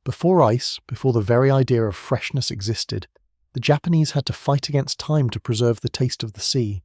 Before ice, before the very idea of freshness existed, the Japanese had to fight against time to preserve the taste of the sea.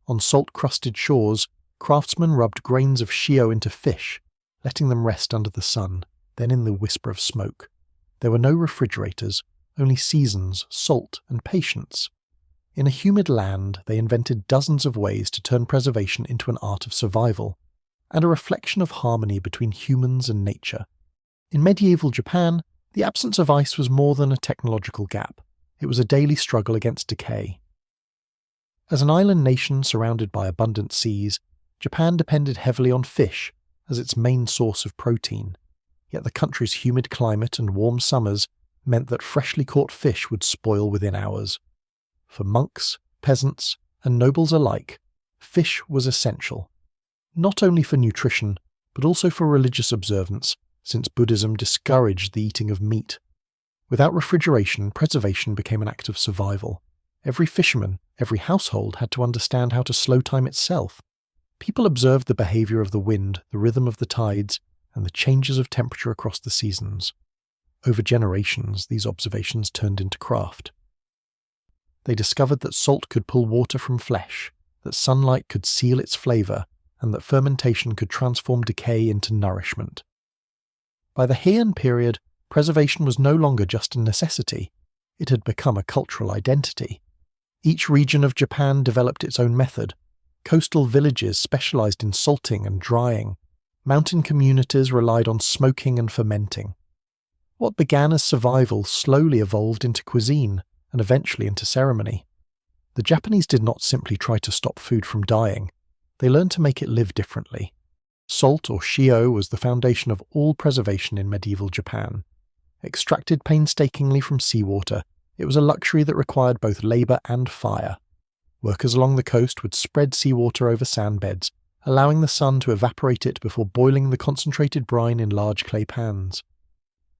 On salt-crusted shores, craftsmen rubbed grains of shio into fish, letting them rest under the sun, then in the whisper of smoke. There were no refrigerators, only seasons, salt, and patience. In a humid land, they invented dozens of ways to turn preservation into an art of survival, and a reflection of harmony between humans and nature. In medieval Japan, the absence of ice was more than a technological gap. It was a daily struggle against decay. As an island nation surrounded by abundant seas, Japan depended heavily on fish as its main source of protein. Yet the country's humid climate and warm summers meant that freshly caught fish would spoil within hours. For monks, peasants, and nobles alike, fish was essential, not only for nutrition, but also for religious observance, since Buddhism discouraged the eating of meat. Without refrigeration, preservation became an act of survival. Every fisherman, every household had to understand how to slow time itself. People observed the behavior of the wind, the rhythm of the tides, and the changes of temperature across the seasons. Over generations, these observations turned into craft. They discovered that salt could pull water from flesh, that sunlight could seal its flavor, and that fermentation could transform decay into nourishment. By the Heian period, preservation was no longer just a necessity. It had become a cultural identity. Each region of Japan developed its own method. Coastal villages specialized in salting and drying. Mountain communities relied on smoking and fermenting. What began as survival slowly evolved into cuisine, and eventually into ceremony. The Japanese did not simply try to stop food from dying. They learned to make it live differently. Salt, or shio, was the foundation of all preservation in medieval Japan. Extracted painstakingly from seawater, it was a luxury that required both labor and fire. Workers along the coast would spread seawater over sandbeds, allowing the sun to evaporate it before boiling the concentrated brine in large clay pans.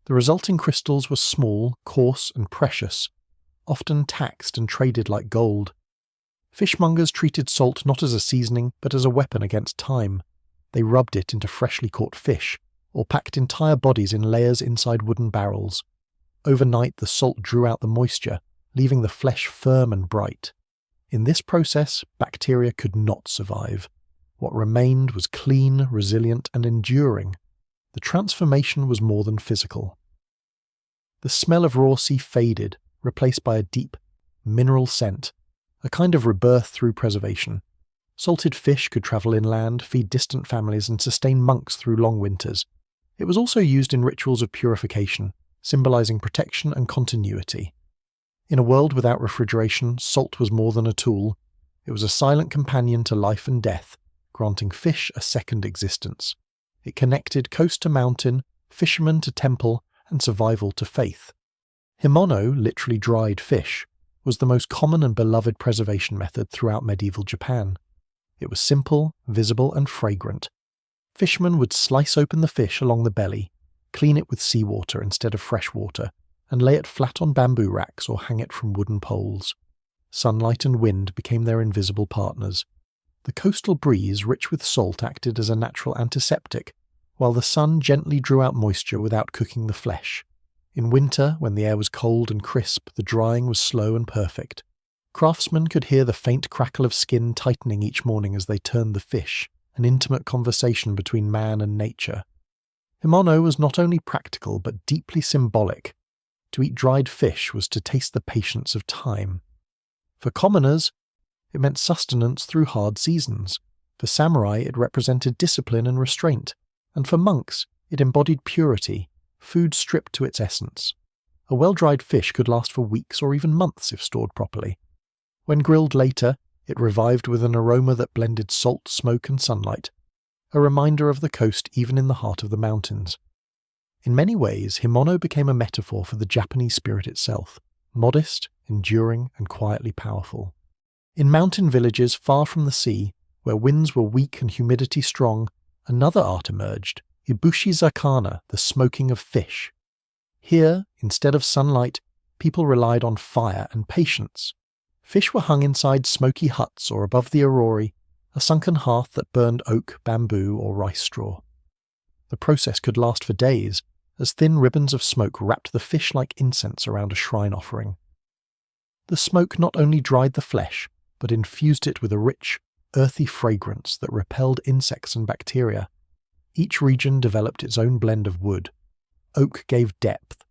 The resulting crystals were small, coarse, and precious, often taxed and traded like gold. Fishmongers treated salt not as a seasoning, but as a weapon against time. They rubbed it into freshly caught fish, or packed entire bodies in layers inside wooden barrels. Overnight, the salt drew out the moisture, leaving the flesh firm and bright. In this process, bacteria could not survive. What remained was clean, resilient, and enduring. The transformation was more than physical. The smell of raw sea faded, replaced by a deep, mineral scent, a kind of rebirth through preservation. Salted fish could travel inland, feed distant families, and sustain monks through long winters. It was also used in rituals of purification, symbolizing protection and continuity. In a world without refrigeration, salt was more than a tool. It was a silent companion to life and death, granting fish a second existence. It connected coast to mountain, fisherman to temple, and survival to faith. Himono, literally dried fish, was the most common and beloved preservation method throughout medieval Japan. It was simple, visible, and fragrant. Fishermen would slice open the fish along the belly, clean it with seawater instead of fresh water, and lay it flat on bamboo racks or hang it from wooden poles. Sunlight and wind became their invisible partners. The coastal breeze, rich with salt, acted as a natural antiseptic, while the sun gently drew out moisture without cooking the flesh. In winter, when the air was cold and crisp, the drying was slow and perfect. Craftsmen could hear the faint crackle of skin tightening each morning as they turned the fish, an intimate conversation between man and nature. Himono was not only practical but deeply symbolic. To eat dried fish was to taste the patience of time. For commoners, it meant sustenance through hard seasons. For samurai, it represented discipline and restraint. And for monks, it embodied purity, food stripped to its essence. A well-dried fish could last for weeks or even months if stored properly. When grilled later, it revived with an aroma that blended salt, smoke, and sunlight, a reminder of the coast even in the heart of the mountains. In many ways, himono became a metaphor for the Japanese spirit itself, modest, enduring, and quietly powerful. In mountain villages far from the sea, where winds were weak and humidity strong, another art emerged, ibushi zakana, the smoking of fish. Here, instead of sunlight, people relied on fire and patience. Fish were hung inside smoky huts or above the orori, a sunken hearth that burned oak, bamboo, or rice straw. The process could last for days, as thin ribbons of smoke wrapped the fish like incense around a shrine offering. The smoke not only dried the flesh, but infused it with a rich, earthy fragrance that repelled insects and bacteria. Each region developed its own blend of wood. Oak gave depth,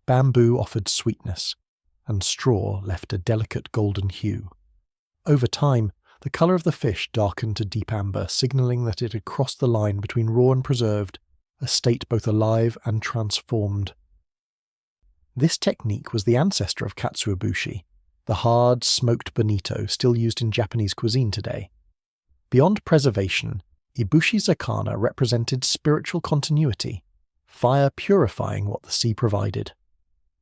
bamboo offered sweetness, and straw left a delicate golden hue. Over time, the colour of the fish darkened to deep amber, signalling that it had crossed the line between raw and preserved, a state both alive and transformed. This technique was the ancestor of katsuobushi, the hard, smoked bonito still used in Japanese cuisine today. Beyond preservation, ibushi zakana represented spiritual continuity, fire purifying what the sea provided.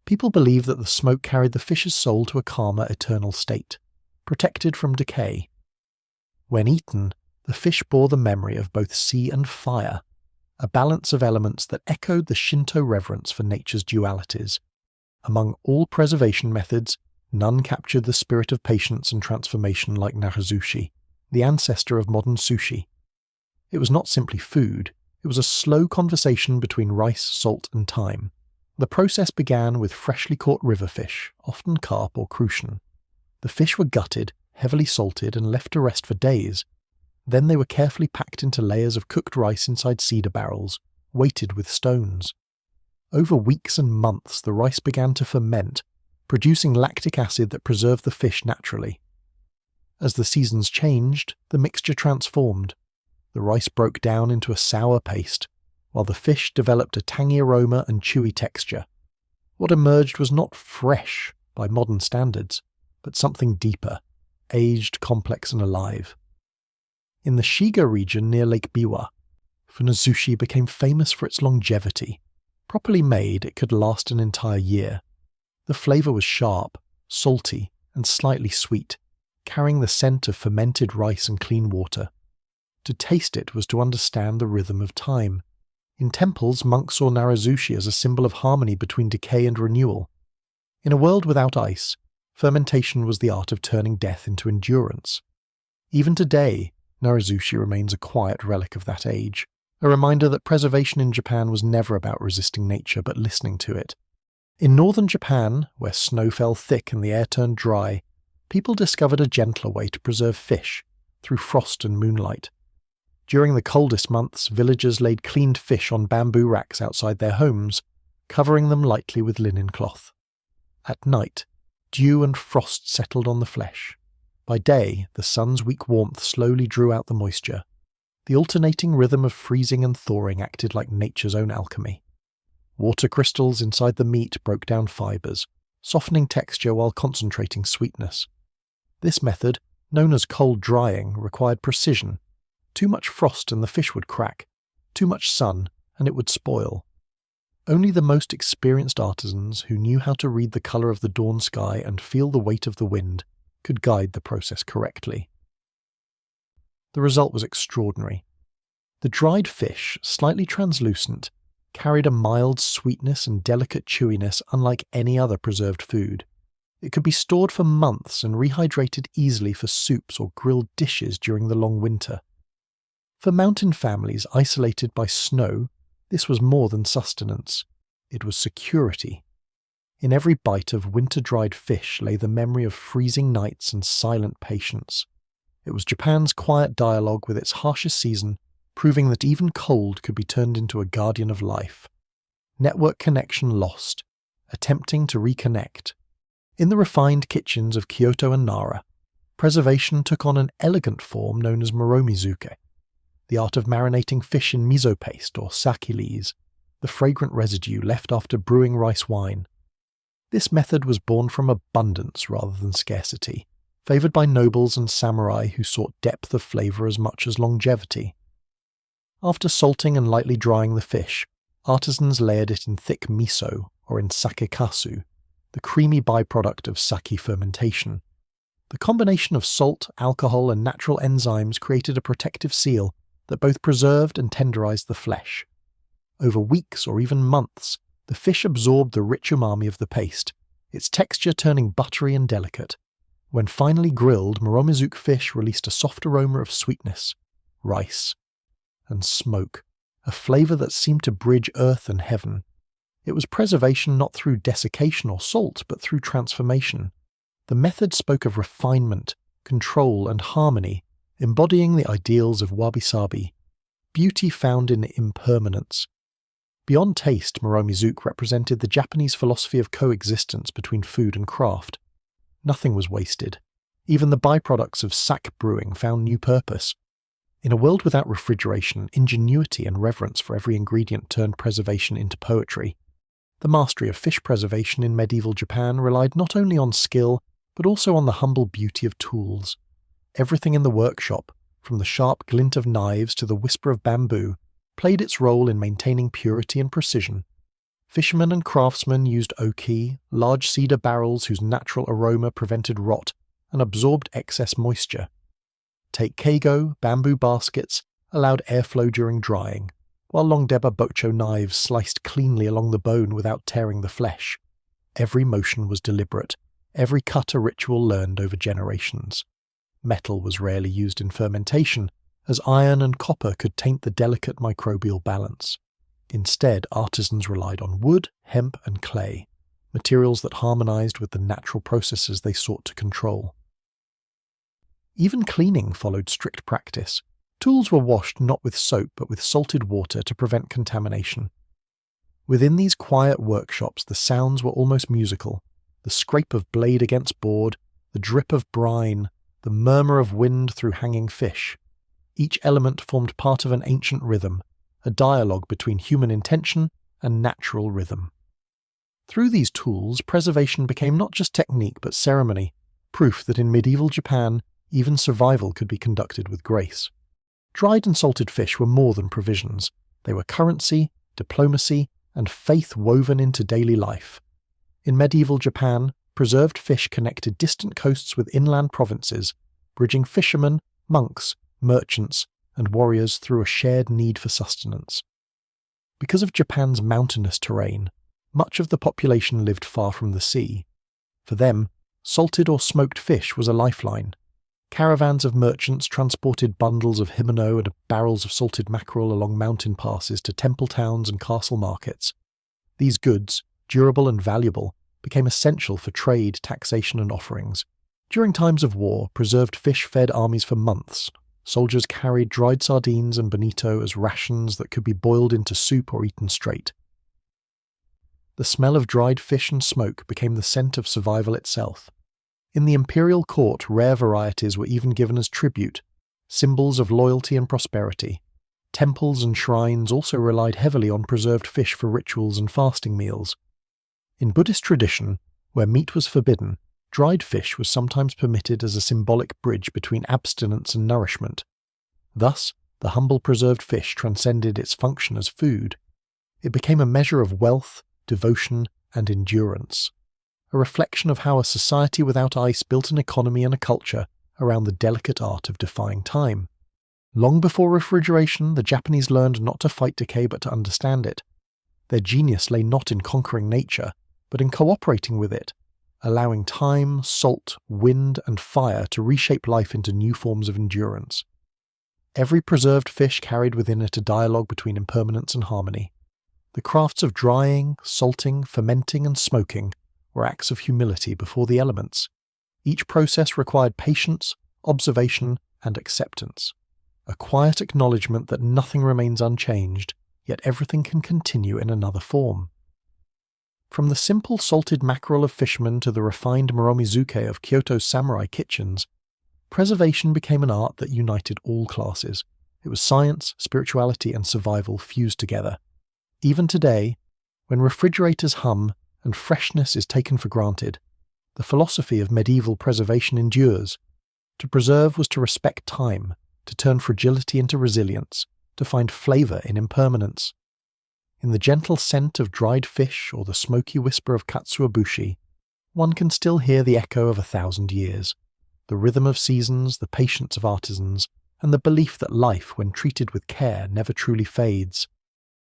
People believed that the smoke carried the fish's soul to a calmer, eternal state, protected from decay. When eaten, the fish bore the memory of both sea and fire, a balance of elements that echoed the Shinto reverence for nature's dualities. Among all preservation methods, none captured the spirit of patience and transformation like narazushi, the ancestor of modern sushi. It was not simply food, it was a slow conversation between rice, salt, and thyme. The process began with freshly caught river fish, often carp or crucian. The fish were gutted, heavily salted, and left to rest for days. Then they were carefully packed into layers of cooked rice inside cedar barrels, weighted with stones. Over weeks and months, the rice began to ferment, producing lactic acid that preserved the fish naturally. As the seasons changed, the mixture transformed. The rice broke down into a sour paste, while the fish developed a tangy aroma and chewy texture. What emerged was not fresh by modern standards, but something deeper, aged, complex, and alive. In the Shiga region near Lake Biwa, funazushi became famous for its longevity. Properly made, it could last an entire year. The flavour was sharp, salty, and slightly sweet, carrying the scent of fermented rice and clean water. To taste it was to understand the rhythm of time. In temples, monks saw narazushi as a symbol of harmony between decay and renewal. In a world without ice, fermentation was the art of turning death into endurance. Even today, narazushi remains a quiet relic of that age, a reminder that preservation in Japan was never about resisting nature but listening to it. In northern Japan, where snow fell thick and the air turned dry, people discovered a gentler way to preserve fish, through frost and moonlight. During the coldest months, villagers laid cleaned fish on bamboo racks outside their homes, covering them lightly with linen cloth. At night, dew and frost settled on the flesh. By day, the sun's weak warmth slowly drew out the moisture. The alternating rhythm of freezing and thawing acted like nature's own alchemy. Water crystals inside the meat broke down fibres, softening texture while concentrating sweetness. This method, known as cold drying, required precision. Too much frost and the fish would crack, too much sun and it would spoil. Only the most experienced artisans who knew how to read the colour of the dawn sky and feel the weight of the wind could guide the process correctly. The result was extraordinary. The dried fish, slightly translucent, carried a mild sweetness and delicate chewiness unlike any other preserved food. It could be stored for months and rehydrated easily for soups or grilled dishes during the long winter. For mountain families isolated by snow, this was more than sustenance. It was security. In every bite of winter-dried fish lay the memory of freezing nights and silent patience. It was Japan's quiet dialogue with its harshest season, proving that even cold could be turned into a guardian of life. Network connection lost, attempting to reconnect. In the refined kitchens of Kyoto and Nara, preservation took on an elegant form known as moromizuke, the art of marinating fish in miso paste or sake lees, the fragrant residue left after brewing rice wine. This method was born from abundance rather than scarcity, favoured by nobles and samurai who sought depth of flavour as much as longevity. After salting and lightly drying the fish, artisans layered it in thick miso or in sakekasu, the creamy byproduct of sake fermentation. The combination of salt, alcohol, and natural enzymes created a protective seal that both preserved and tenderized the flesh. Over weeks or even months, the fish absorbed the rich umami of the paste, its texture turning buttery and delicate. When finally grilled, moromizuke fish released a soft aroma of sweetness, rice, and smoke, a flavour that seemed to bridge earth and heaven. It was preservation not through desiccation or salt, but through transformation. The method spoke of refinement, control, and harmony, embodying the ideals of wabi-sabi, beauty found in impermanence. Beyond taste, Moromizuke represented the Japanese philosophy of coexistence between food and craft. Nothing was wasted. Even the byproducts of sake brewing found new purpose. In a world without refrigeration, ingenuity and reverence for every ingredient turned preservation into poetry. The mastery of fish preservation in medieval Japan relied not only on skill, but also on the humble beauty of tools. Everything in the workshop, from the sharp glint of knives to the whisper of bamboo, played its role in maintaining purity and precision. Fishermen and craftsmen used oki, large cedar barrels whose natural aroma prevented rot and absorbed excess moisture. Take keigo, bamboo baskets, allowed airflow during drying, while longdeba bocho knives sliced cleanly along the bone without tearing the flesh. Every motion was deliberate, every cut a ritual learned over generations. Metal was rarely used in fermentation, as iron and copper could taint the delicate microbial balance. Instead, artisans relied on wood, hemp, and clay, materials that harmonized with the natural processes they sought to control. Even cleaning followed strict practice. Tools were washed not with soap but with salted water to prevent contamination. Within these quiet workshops, the sounds were almost musical. The scrape of blade against board, the drip of brine, the murmur of wind through hanging fish. Each element formed part of an ancient rhythm, a dialogue between human intention and natural rhythm. Through these tools, preservation became not just technique but ceremony, proof that in medieval Japan, even survival could be conducted with grace. Dried and salted fish were more than provisions. They were currency, diplomacy, and faith woven into daily life. In medieval Japan, preserved fish connected distant coasts with inland provinces, bridging fishermen, monks, merchants, and warriors through a shared need for sustenance. Because of Japan's mountainous terrain, much of the population lived far from the sea. For them, salted or smoked fish was a lifeline. Caravans of merchants transported bundles of himeno and barrels of salted mackerel along mountain passes to temple towns and castle markets. These goods, durable and valuable, became essential for trade, taxation, and offerings. During times of war, preserved fish fed armies for months. Soldiers carried dried sardines and bonito as rations that could be boiled into soup or eaten straight. The smell of dried fish and smoke became the scent of survival itself. In the imperial court, rare varieties were even given as tribute, symbols of loyalty and prosperity. Temples and shrines also relied heavily on preserved fish for rituals and fasting meals. In Buddhist tradition, where meat was forbidden, dried fish was sometimes permitted as a symbolic bridge between abstinence and nourishment. Thus, the humble preserved fish transcended its function as food. It became a measure of wealth, devotion, and endurance. A reflection of how a society without ice built an economy and a culture around the delicate art of defying time. Long before refrigeration, the Japanese learned not to fight decay but to understand it. Their genius lay not in conquering nature, but in cooperating with it, allowing time, salt, wind, and fire to reshape life into new forms of endurance. Every preserved fish carried within it a dialogue between impermanence and harmony. The crafts of drying, salting, fermenting, and smoking were acts of humility before the elements. Each process required patience, observation, and acceptance. A quiet acknowledgement that nothing remains unchanged, yet everything can continue in another form. From the simple salted mackerel of fishermen to the refined Moromizuke of Kyoto's samurai kitchens, preservation became an art that united all classes. It was science, spirituality, and survival fused together. Even today, when refrigerators hum and freshness is taken for granted, the philosophy of medieval preservation endures. To preserve was to respect time, to turn fragility into resilience, to find flavour in impermanence. In the gentle scent of dried fish or the smoky whisper of katsuobushi, one can still hear the echo of 1,000 years, the rhythm of seasons, the patience of artisans, and the belief that life, when treated with care, never truly fades.